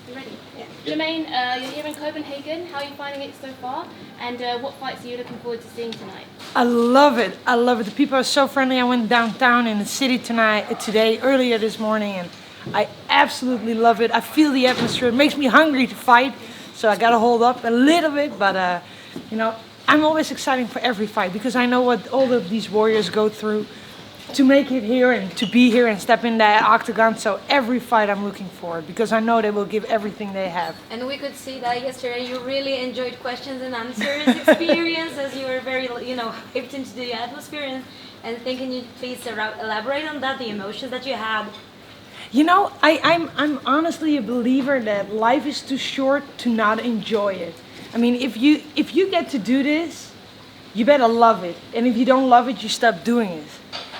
You ready? Yeah. Germaine, you're here in Copenhagen. How are you finding it so far? And what fights are you looking forward to seeing tonight? I love it. I love it. The people are so friendly. I went downtown in the city today, earlier this morning, and I absolutely love it. I feel the atmosphere. It makes me hungry to fight, so I got to hold up a little bit. But, I'm always excited for every fight because I know what all of these warriors go through to make it here and to be here and step in that octagon. So every fight I'm looking forward because I know they will give everything they have. And we could see that yesterday you really enjoyed questions and answers experience as you were very, hyped into the atmosphere. And can you please elaborate on that, the emotions that you had? I'm honestly a believer that life is too short to not enjoy it. I mean, if you get to do this, you better love it. And if you don't love it, you stop doing it.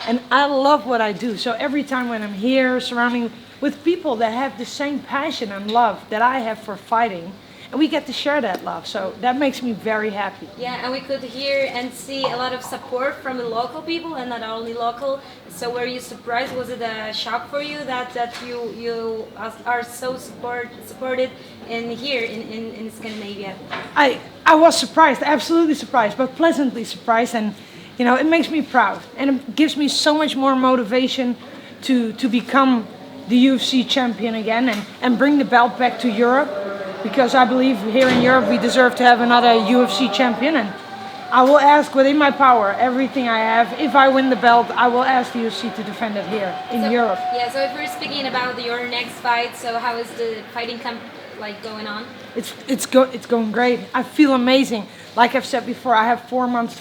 And I love what I do. So every time when I'm here surrounding with people that have the same passion and love that I have for fighting, and we get to share that love. So that makes me very happy. Yeah, and we could hear and see a lot of support from the local people and not only local. So were you surprised? Was it a shock for you that you are so supported in Scandinavia? I was surprised, absolutely surprised, but pleasantly surprised. And it makes me proud, and it gives me so much more motivation to become the UFC champion again and bring the belt back to Europe, because I believe here in Europe we deserve to have another UFC champion, and I will ask within my power everything I have. If I win the belt, I will ask the UFC to defend it here in Europe. Yeah, so if we're speaking about your next fight, so how is the fighting camp going on? It's going great. I feel amazing. Like I've said before, I had 4 months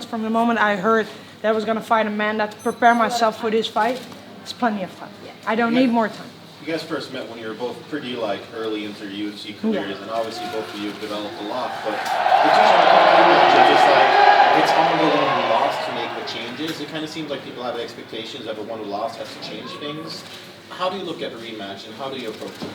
from the moment I heard that I was going to fight Amanda to prepare myself for this fight. It's plenty of time. Yeah. I don't need more time. You guys first met when you were both pretty early into your UFC careers, and obviously both of you have developed a lot. But it's it's on the one who lost to make the changes. It kind of seems like people have expectations that the one who lost has to change things. How do you look at the rematch, and how do you approach it?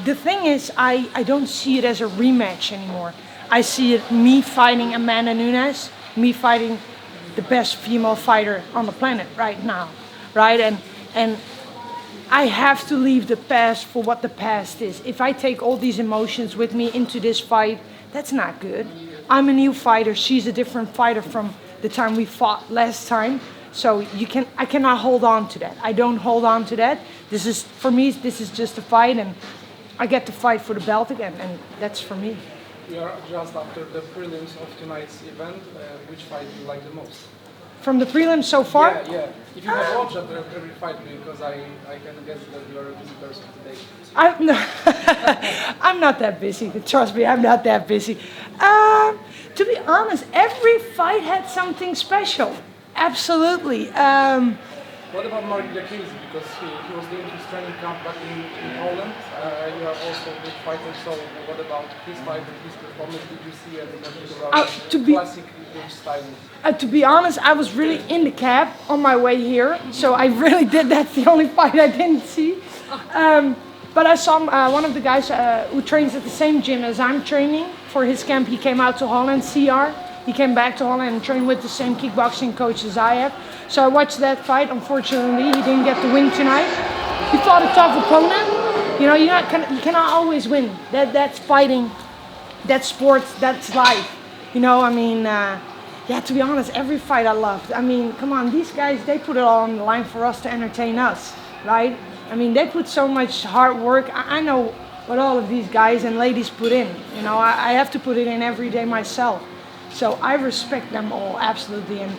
The thing is, I don't see it as a rematch anymore. I see it me fighting Amanda Nunes, me fighting the best female fighter on the planet right now, right? And I have to leave the past for what the past is. If I take all these emotions with me into this fight, that's not good. I'm a new fighter. She's a different fighter from the time we fought last time. So I cannot hold on to that. I don't hold on to that. For me, this is just a fight, and I get to fight for the belt again, and that's for me. We are just after the prelims of tonight's event. Which fight do you like the most? From the prelims so far? Yeah. If you have watched every fight, because I can guess that you are a busy person today. I'm not that busy. Trust me, I'm not that busy. To be honest, every fight had something special. Absolutely. What about Mark Diakese? Because he was doing his training camp back in Holland. You are also a big fighter, so what about his fight and his performance? Did you see anything about classic style? To be honest, I was really in the cab on my way here, so I really did. That's the only fight I didn't see. But I saw one of the guys who trains at the same gym as I'm training for his camp. He came out to Holland, CR. He came back to Holland and trained with the same kickboxing coach as I have. So I watched that fight. Unfortunately, he didn't get the win tonight. He fought a tough opponent. You cannot always win. That's fighting. That's sports. That's life. To be honest, every fight I loved. I mean, come on, these guys, they put it all on the line for us to entertain us, right? I mean, they put so much hard work. I know what all of these guys and ladies put in. I have to put it in every day myself. So I respect them all, absolutely, and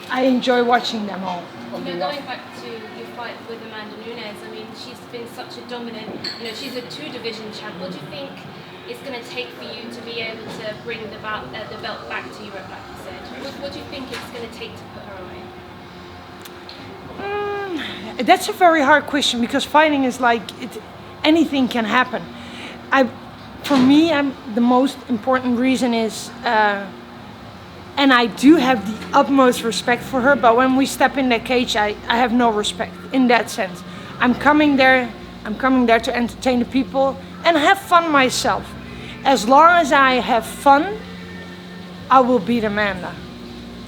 I enjoy watching them all. Going back to your fight with Amanda Nunes, I mean, she's been such a dominant, she's a 2-division champ. What do you think it's going to take for you to be able to bring the belt back to Europe, like you said? What do you think it's going to take to put her away? That's a very hard question, because fighting is anything can happen. For me, the most important reason is, and I do have the utmost respect for her, but when we step in that cage, I have no respect in that sense. I'm coming there to entertain the people and have fun myself. As long as I have fun, I will beat Amanda.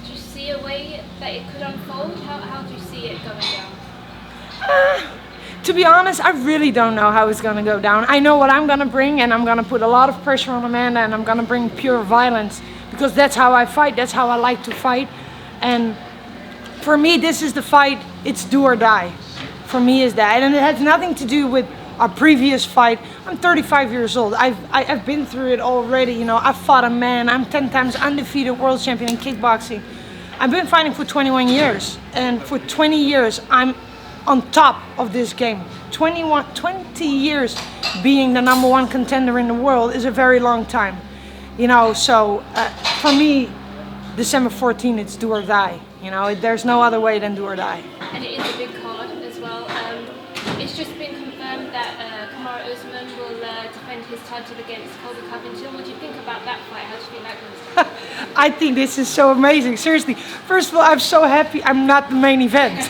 Do you see a way that it could unfold? How do you see it going down? To be honest, I really don't know how it's going to go down. I know what I'm going to bring, and I'm going to put a lot of pressure on Amanda, and I'm going to bring pure violence, because that's how I fight. That's how I like to fight. And for me, this is the fight. It's do or die. For me, is that. And it has nothing to do with our previous fight. I'm 35 years old. I've been through it already. You know, I've fought a man. I'm 10 times undefeated world champion in kickboxing. I've been fighting for 21 years. And for 20 years, I'm on top of this game. 20 years being the #1 contender in the world is a very long time. You know, so for me, December 14th, it's do or die. You know, there's no other way than do or die. And it is a big card as well. It's just been confirmed that Kamaru Usman will defend his title against Colby Covington. What do you think about that fight? How do you think that goes? I think this is so amazing. Seriously, first of all, I'm so happy I'm not the main event.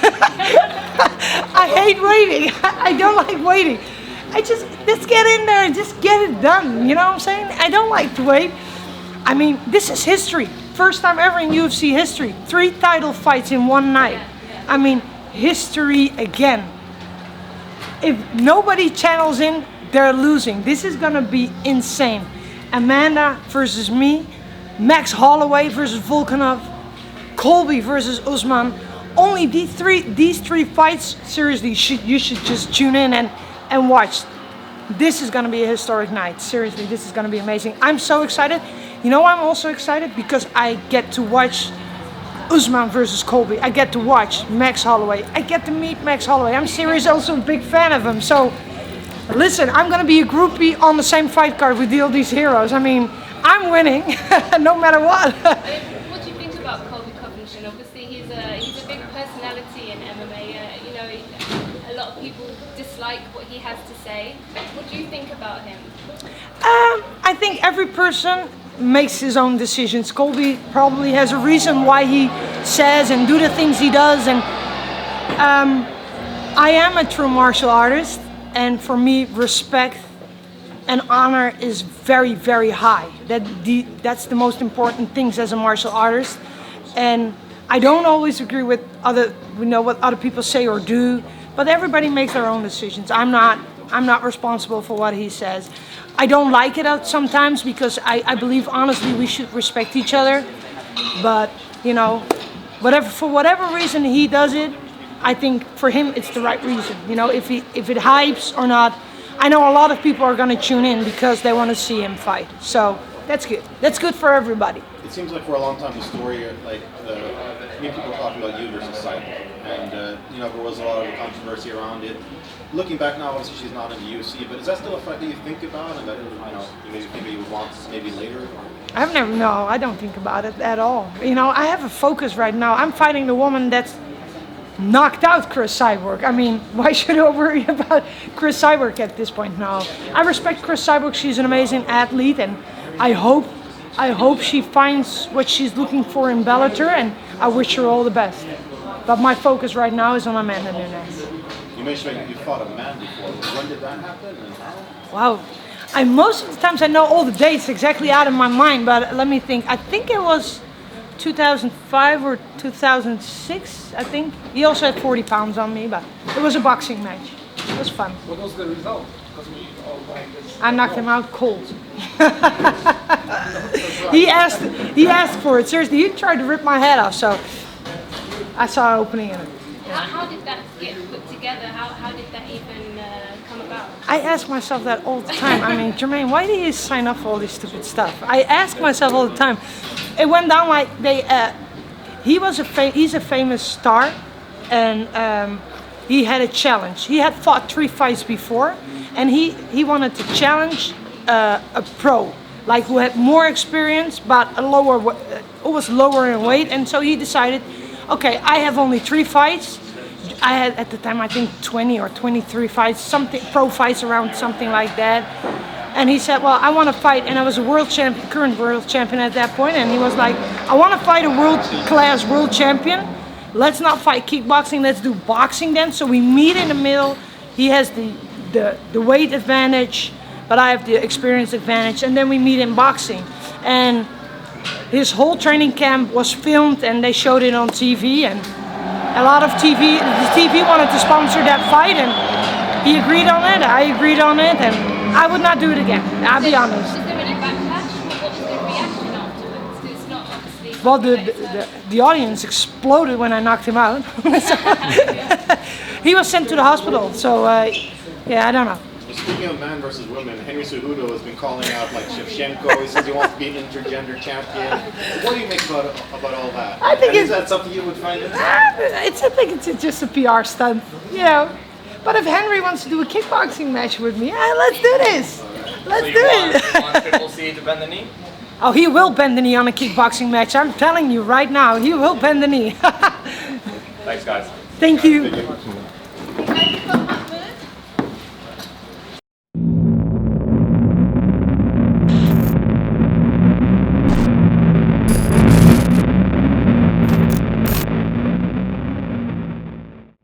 I hate waiting. I don't like waiting. Let's get in there and just get it done. You know what I'm saying? I don't like to wait. I mean, this is history. First time ever in UFC history. 3 title fights in one night. I mean, history again. If nobody channels in, they're losing. This is gonna be insane. Amanda versus me, Max Holloway versus Volkanov, Colby versus Usman. Only these three fights, seriously, you should just tune in and watch. This is gonna be a historic night. Seriously, this is gonna be amazing. I'm so excited. You know, I'm also excited because I get to watch Usman versus Colby. I get to watch Max Holloway. I get to meet Max Holloway. I'm seriously also a big fan of him. So, listen, I'm gonna be a groupie on the same fight card with all these heroes. I mean, I'm winning, no matter what. What do you think about Colby Covington? Obviously, he's a big personality in MMA. You know, a lot of people dislike what he has to say. What do you think about him? I think every person makes his own decisions. Colby probably has a reason why he says and do the things he does. And I am a true martial artist, and for me, respect and honor is very, very high. That's the most important things as a martial artist. And I don't always agree with what other people say or do, but everybody makes their own decisions. I'm not responsible for what he says. I don't like it out sometimes because I believe honestly we should respect each other. But you know, for whatever reason he does it, I think for him it's the right reason. You know, if it hypes or not, I know a lot of people are going to tune in because they want to see him fight. So that's good. That's good for everybody. It seems like for a long time the story, like people were talking about you versus Cyborg, and you know, there was a lot of controversy around it. Looking back now, obviously she's not in the UFC, but is that still a fight that you think about and that maybe you would want maybe later? I don't think about it at all. You know, I have a focus right now. I'm fighting the woman that's knocked out Chris Cyborg. I mean, why should I worry about Chris Cyborg at this point? No, I respect Chris Cyborg. She's an amazing athlete, and I hope she finds what she's looking for in Bellator, and I wish her all the best. But my focus right now is on Amanda Nunes. You mentioned that you fought a man before. When did that happen and how? Wow. Most of the times I know all the dates exactly out of my mind, but let me think. I think it was 2005 or 2006, I think. He also had 40 pounds on me, but it was a boxing match. It was fun. What was the result? Because we all like this. I knocked him out cold. He asked for it. Seriously, he tried to rip my head off, so I saw an opening in it. How did that get put together? How did that even come about? I ask myself that all the time. I mean, Germaine, why do you sign up for all this stupid stuff? I ask myself all the time. It went down like he's a famous star, and he had a challenge. He had fought 3 fights before, and he wanted to challenge a pro, like who had more experience but was lower in weight, and so he decided, okay, I have only 3 fights. I had at the time I think 20 or 23 fights, something pro fights around something like that. And he said, well, I want to fight, and I was a current world champion at that point, and he was like, I want to fight a world-class world champion. Let's not fight kickboxing, let's do boxing then. So we meet in the middle. He has the weight advantage, but I have the experience advantage, and then we meet in boxing. And his whole training camp was filmed, and they showed it on TV, and a lot of the TV wanted to sponsor that fight, and he agreed on it. I agreed on it, and I would not do it again. I'll be honest. Was there any backlash? What was the reaction afterwards? 'Cause it's not obviously. Well, the audience exploded when I knocked him out. So, he was sent to the hospital. So yeah, I don't know. Speaking of man versus women, Henry Cejudo has been calling out like Shevchenko. He says he wants to be an intergender champion. What do you make about all that? I think is that something you would find interesting? I think it's just a PR stunt, you know. But if Henry wants to do a kickboxing match with me, let's do this. Let's do it. You want Triple C to bend the knee? Oh, he will bend the knee on a kickboxing match. I'm telling you right now, he will bend the knee. Thanks, guys. Thank you.